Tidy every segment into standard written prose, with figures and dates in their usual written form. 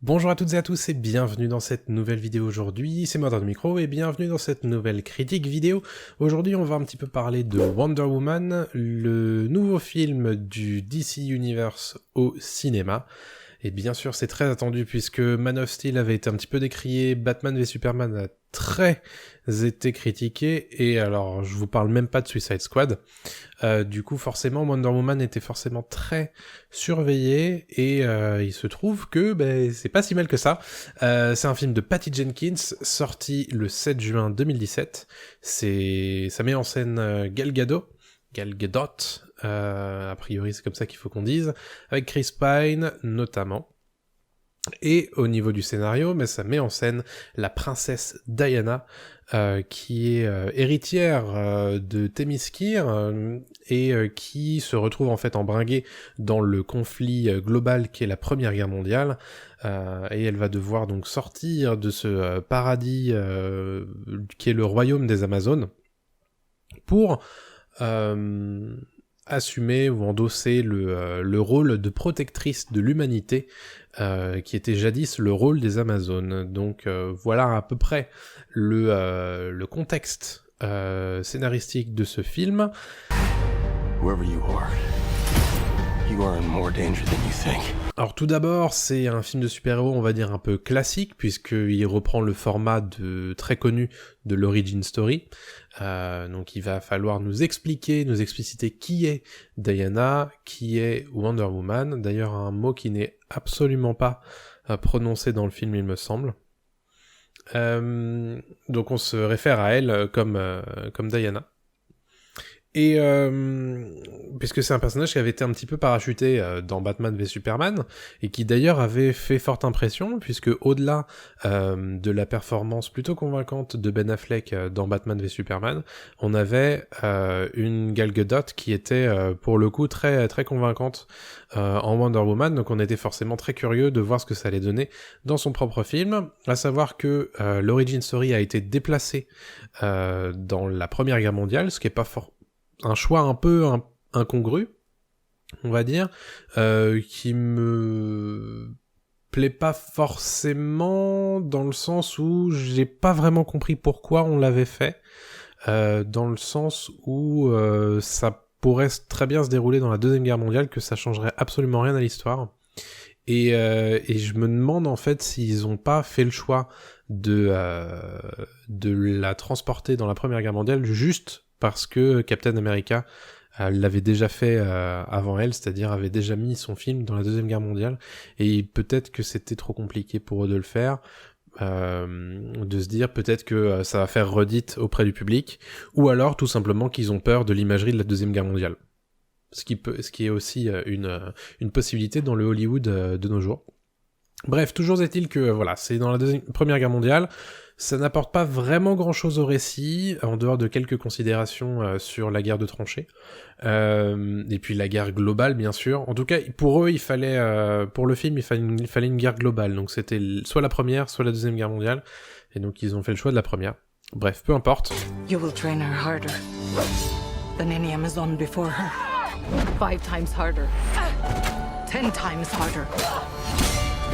Bonjour à toutes et à tous et bienvenue dans cette nouvelle vidéo aujourd'hui, c'est moi dans le micro et bienvenue dans cette nouvelle critique vidéo. Aujourd'hui on va un petit peu parler de Wonder Woman, le nouveau film du DC Universe au cinéma. Et bien sûr c'est très attendu puisque Man of Steel avait été un petit peu décrié, Batman v Superman a très été critiqué, et alors je vous parle même pas de Suicide Squad. Du coup forcément Wonder Woman était forcément très surveillé, et il se trouve que c'est pas si mal que ça. C'est un film de Patty Jenkins, sorti le 7 juin 2017. Ça met en scène Gal Gadot, a priori c'est comme ça qu'il faut qu'on dise, avec Chris Pine notamment. Et au niveau du scénario, ça met en scène la princesse Diana, qui est héritière de Themyscira, et qui se retrouve en fait embringuée dans le conflit global qui est la Première Guerre mondiale, et elle va devoir donc sortir de ce paradis qui est le royaume des Amazones pour assumer ou endosser le rôle de protectrice de l'humanité, qui était jadis le rôle des Amazones. Donc voilà à peu près le contexte scénaristique de ce film. Whoever you are in more danger than you think. Alors tout d'abord, c'est un film de super-héros, on va dire un peu classique, puisqu'il reprend le format très connu de l'origin story. Donc il va falloir nous expliciter qui est Diana, qui est Wonder Woman. D'ailleurs un mot qui n'est absolument pas prononcé dans le film, il me semble. Donc on se réfère à elle comme Diana. Et puisque c'est un personnage qui avait été un petit peu parachuté dans Batman v Superman, et qui d'ailleurs avait fait forte impression, puisque au-delà de la performance plutôt convaincante de Ben Affleck dans Batman v Superman, on avait une Gal Gadot qui était pour le coup très très convaincante en Wonder Woman, donc on était forcément très curieux de voir ce que ça allait donner dans son propre film, à savoir que l'origin story a été déplacée dans la Première Guerre mondiale, ce qui est pas un choix un peu incongru, on va dire, qui me plaît pas forcément, dans le sens où j'ai pas vraiment compris pourquoi on l'avait fait, dans le sens où ça pourrait très bien se dérouler dans la Deuxième Guerre mondiale, que ça changerait absolument rien à l'histoire. Et je me demande en fait s'ils ont pas fait le choix de la transporter dans la Première Guerre mondiale juste parce que Captain America l'avait déjà fait avant elle, c'est-à-dire avait déjà mis son film dans la Deuxième Guerre mondiale, et peut-être que c'était trop compliqué pour eux de le faire, de se dire peut-être que ça va faire redite auprès du public, ou alors tout simplement qu'ils ont peur de l'imagerie de la Deuxième Guerre mondiale. Ce qui est aussi une possibilité dans le Hollywood de nos jours. Bref, toujours est-il que voilà, c'est dans la Première Guerre mondiale, ça n'apporte pas vraiment grand-chose au récit, en dehors de quelques considérations sur la guerre de tranchées, et puis la guerre globale bien sûr. En tout cas, pour eux, il fallait, pour le film, il fallait une guerre globale, donc c'était soit la Première, soit la Deuxième Guerre mondiale, et donc ils ont fait le choix de la Première. Bref, peu importe. You will train her harder than any Amazon before her. 5 times harder. 10 times harder.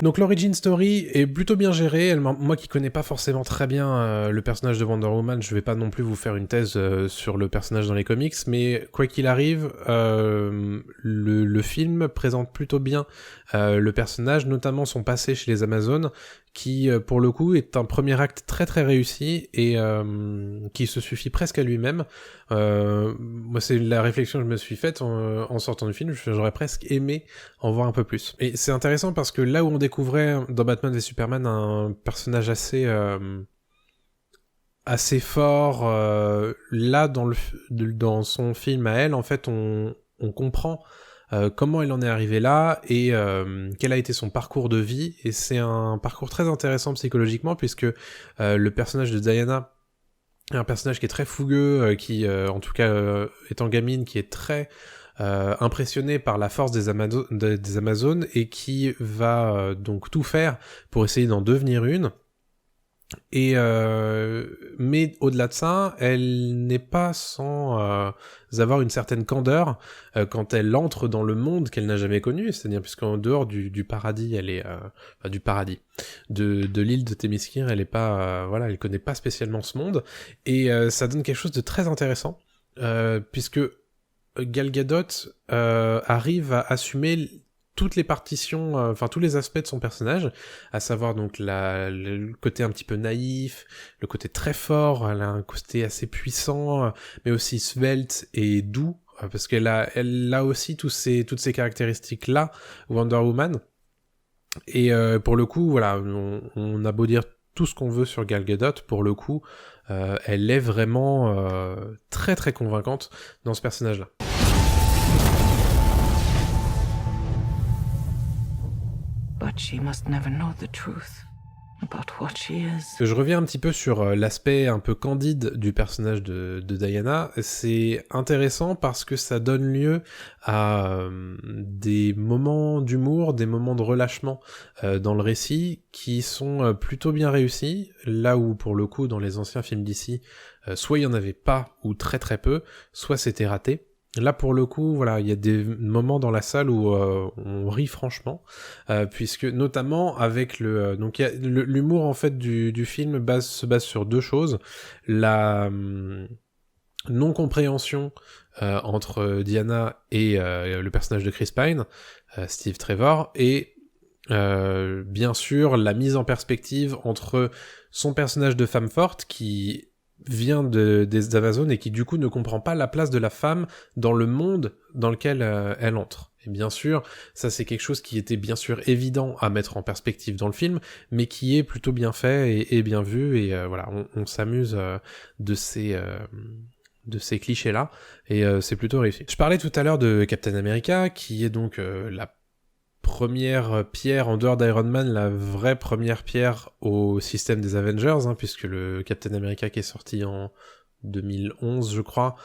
Donc l'origin story est plutôt bien gérée. Moi qui connais pas forcément très bien le personnage de Wonder Woman, je vais pas non plus vous faire une thèse sur le personnage dans les comics, mais quoi qu'il arrive, le film présente plutôt bien le personnage, notamment son passé chez les Amazones, qui pour le coup est un premier acte très très réussi, et qui se suffit presque à lui-même. Moi c'est la réflexion que je me suis faite en sortant du film, j'aurais presque aimé en voir un peu plus. Et c'est intéressant parce que là où on découvrait dans Batman v Superman un personnage assez fort, là dans son film à elle, en fait on comprend comment elle en est arrivée là, et quel a été son parcours de vie, et c'est un parcours très intéressant psychologiquement, puisque le personnage de Diana est un personnage qui est très fougueux, qui en tout cas étant gamine, qui est très impressionné par la force des Amazones, et qui va donc tout faire pour essayer d'en devenir une. Et mais au-delà de ça, elle n'est pas sans avoir une certaine candeur quand elle entre dans le monde qu'elle n'a jamais connu, c'est-à-dire puisqu'en dehors du paradis, elle est du paradis de l'île de Themyscira, elle est pas elle connaît pas spécialement ce monde, et ça donne quelque chose de très intéressant puisque Gal Gadot arrive à assumer toutes les partitions, tous les aspects de son personnage, à savoir donc le côté un petit peu naïf, le côté très fort, elle a un côté assez puissant, mais aussi svelte et doux, parce qu'elle a aussi toutes ces caractéristiques-là, Wonder Woman. Et pour le coup, voilà, on a beau dire tout ce qu'on veut sur Gal Gadot, pour le coup, elle est vraiment très très convaincante dans ce personnage-là. But she must never know the truth about what she is. Je reviens un petit peu sur l'aspect un peu candide du personnage de Diana. C'est intéressant parce que ça donne lieu à des moments d'humour, des moments de relâchement dans le récit qui sont plutôt bien réussis, là où pour le coup dans les anciens films d'ici, soit il y en avait pas ou très très peu, soit c'était raté. Là pour le coup, voilà, il y a des moments dans la salle où on rit franchement, puisque notamment avec donc l'humour en fait du film se base sur deux choses: la non-compréhension entre Diana et le personnage de Chris Pine, Steve Trevor, et bien sûr la mise en perspective entre son personnage de femme forte qui vient des Amazones et qui du coup ne comprend pas la place de la femme dans le monde dans lequel elle entre. Et bien sûr, ça c'est quelque chose qui était bien sûr évident à mettre en perspective dans le film, mais qui est plutôt bien fait et bien vu, et voilà, on s'amuse de ces clichés-là, et c'est plutôt réussi. Je parlais tout à l'heure de Captain America, qui est donc la première pierre, en dehors d'Iron Man, la vraie première pierre au système des Avengers, puisque le Captain America qui est sorti en 2011, je crois,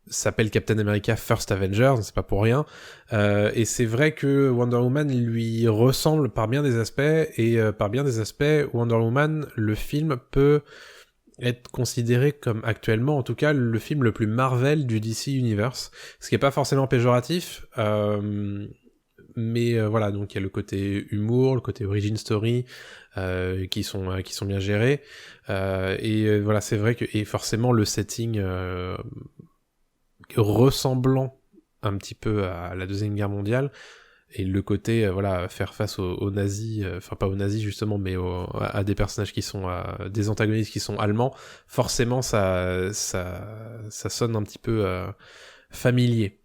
s'appelle Captain America First Avengers, c'est pas pour rien, et c'est vrai que Wonder Woman lui ressemble par bien des aspects, et par bien des aspects, Wonder Woman, le film peut être considéré comme, actuellement en tout cas, le film le plus Marvel du DC Universe, ce qui est pas forcément péjoratif, mais voilà, donc il y a le côté humour, le côté origin story qui sont bien gérés, et voilà, c'est vrai que, et forcément le setting ressemblant un petit peu à la Deuxième Guerre mondiale, et le côté faire face aux nazis, enfin pas aux nazis justement, mais à des personnages qui sont des antagonistes qui sont allemands, forcément ça sonne un petit peu familier.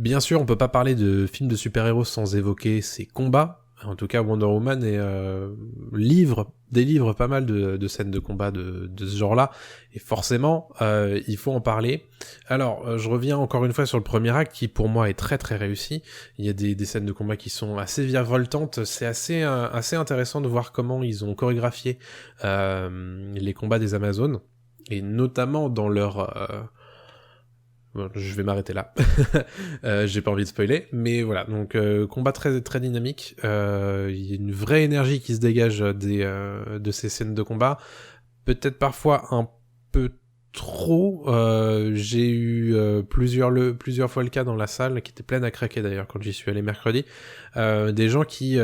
Bien sûr, on peut pas parler de film de super-héros sans évoquer ses combats. En tout cas, Wonder Woman délivre pas mal de scènes de combat de ce genre-là, et forcément, il faut en parler. Alors, je reviens encore une fois sur le premier acte, qui pour moi est très très réussi. Il y a des scènes de combat qui sont assez virevoltantes, c'est assez intéressant de voir comment ils ont chorégraphié les combats des Amazones, et notamment dans leur... Bon, je vais m'arrêter là. J'ai pas envie de spoiler, mais voilà. Donc combat très très dynamique. Il y a une vraie énergie qui se dégage de ces scènes de combat. Peut-être parfois un peu trop. J'ai eu plusieurs fois le cas dans la salle, qui était pleine à craquer d'ailleurs quand j'y suis allé mercredi. Des gens qui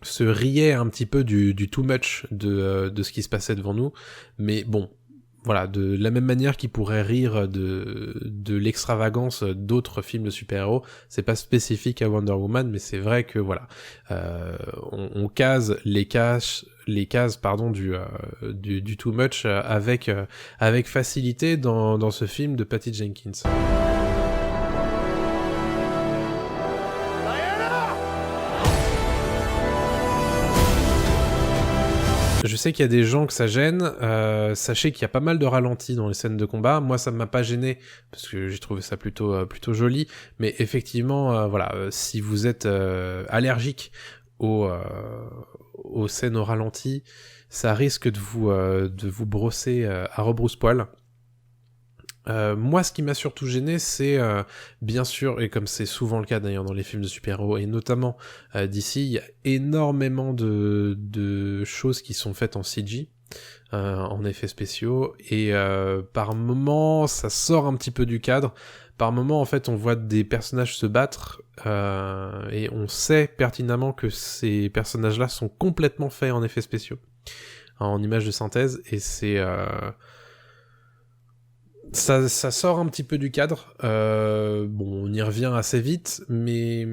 se riaient un petit peu du too much de ce qui se passait devant nous. Mais bon. Voilà, de la même manière qu'ils pourraient rire de l'extravagance d'autres films de super-héros, c'est pas spécifique à Wonder Woman, mais c'est vrai que voilà, on case les cases du too much avec facilité dans ce film de Patty Jenkins. Je sais qu'il y a des gens que ça gêne, sachez qu'il y a pas mal de ralentis dans les scènes de combat. Moi ça m'a pas gêné, parce que j'ai trouvé ça plutôt joli, mais effectivement, si vous êtes allergique aux scènes au ralenti, ça risque de vous brosser à rebrousse-poil. Moi, ce qui m'a surtout gêné, c'est bien sûr, et comme c'est souvent le cas d'ailleurs dans les films de super-héros, et notamment d'ici, il y a énormément de choses qui sont faites en CG, en effets spéciaux, et par moments, ça sort un petit peu du cadre. Par moments, en fait, on voit des personnages se battre, et on sait pertinemment que ces personnages-là sont complètement faits en effets spéciaux, en images de synthèse, et c'est... Ça sort un petit peu du cadre, bon, on y revient assez vite, mais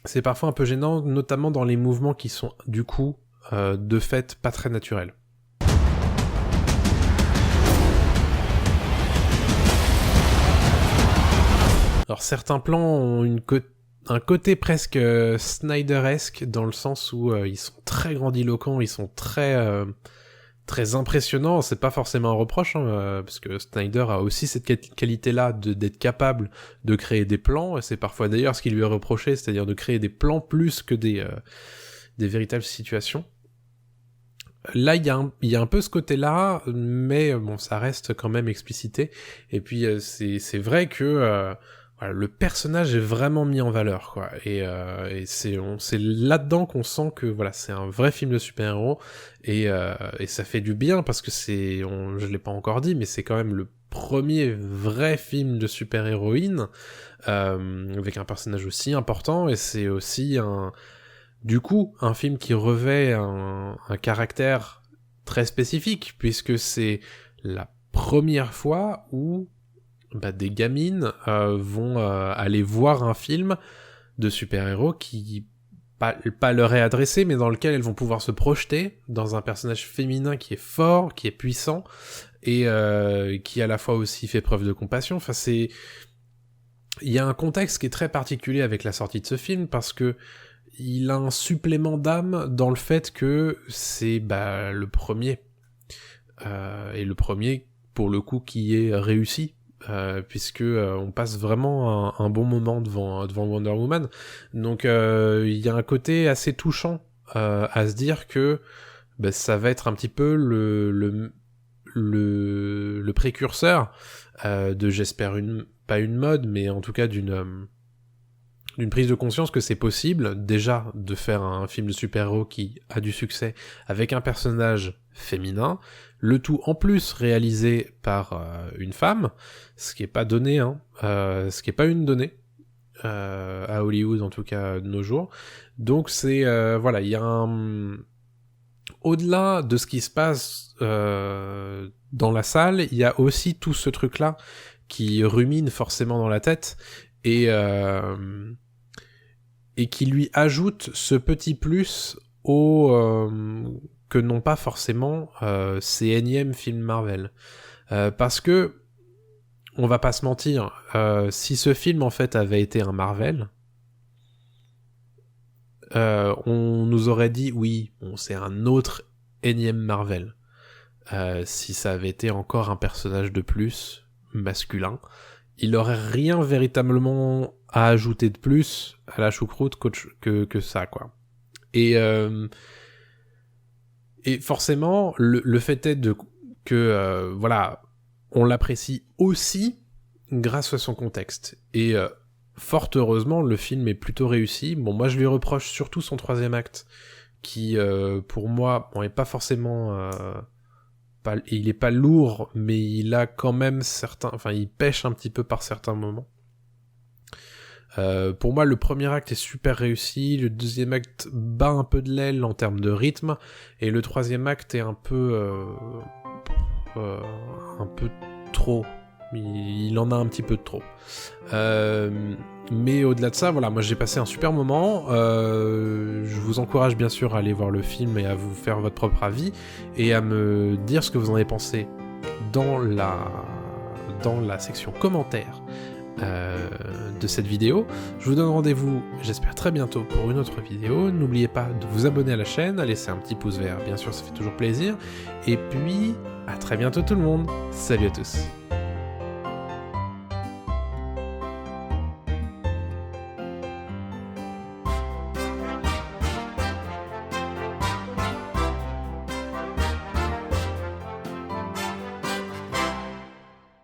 c'est parfois un peu gênant, notamment dans les mouvements qui sont, du coup, de fait, pas très naturels. Alors certains plans ont un côté presque Snyderesque, dans le sens où ils sont très grandiloquents, ils sont très impressionnant, c'est pas forcément un reproche, parce que Snyder a aussi cette qualité-là d'être capable de créer des plans, et c'est parfois d'ailleurs ce qui lui est reproché, c'est-à-dire de créer des plans plus que des véritables situations. Là, il y a un peu ce côté-là, mais bon, ça reste quand même explicité, et puis c'est vrai que voilà, le personnage est vraiment mis en valeur, quoi. Et c'est là-dedans qu'on sent que voilà, c'est un vrai film de super-héros, et ça fait du bien parce que je l'ai pas encore dit, mais c'est quand même le premier vrai film de super-héroïne avec un personnage aussi important, et c'est aussi du coup un film qui revêt un caractère très spécifique, puisque c'est la première fois où des gamines vont aller voir un film de super-héros qui pas leur est adressé, mais dans lequel elles vont pouvoir se projeter dans un personnage féminin qui est fort, qui est puissant, et qui à la fois aussi fait preuve de compassion. Enfin, il y a un contexte qui est très particulier avec la sortie de ce film, parce que il a un supplément d'âme dans le fait que c'est le premier. Et le premier, pour le coup, qui est réussi. Puisque on passe vraiment un bon moment devant Wonder Woman, donc il y a un côté assez touchant à se dire que ça va être un petit peu le précurseur de, j'espère, pas une mode, mais en tout cas d'une prise de conscience que c'est possible déjà de faire un film de super-héros qui a du succès avec un personnage féminin, le tout en plus réalisé par une femme, ce qui est pas donné, ce qui est pas une donnée à Hollywood, en tout cas de nos jours. Donc c'est voilà, il y a au-delà de ce qui se passe dans la salle, il y a aussi tout ce truc-là qui rumine forcément dans la tête, et qui lui ajoute ce petit plus que n'ont pas forcément ces énièmes films Marvel. Parce que, on va pas se mentir, si ce film en fait avait été un Marvel, on nous aurait dit oui, bon, c'est un autre énième Marvel. Si ça avait été encore un personnage de plus, masculin, il aurait rien véritablement à ajouter de plus à la choucroute que ça, quoi. Et forcément, le fait est que voilà, on l'apprécie aussi grâce à son contexte. Et fort heureusement, le film est plutôt réussi. Bon, moi je lui reproche surtout son troisième acte, qui pour moi, bon, est pas forcément... il est pas lourd, mais il a quand même il pêche un petit peu par certains moments. Pour moi, le premier acte est super réussi, le deuxième acte bat un peu de l'aile en termes de rythme, et le troisième acte est un peu trop. Il en a un petit peu de trop. Mais au-delà de ça, voilà, moi j'ai passé un super moment. Je vous encourage bien sûr à aller voir le film et à vous faire votre propre avis, et à me dire ce que vous en avez pensé dans la section commentaires de cette vidéo. Je vous donne rendez-vous, j'espère très bientôt, pour une autre vidéo. N'oubliez pas de vous abonner à la chaîne, à laisser un petit pouce vert, bien sûr, ça fait toujours plaisir. Et puis, à très bientôt tout le monde. Salut à tous.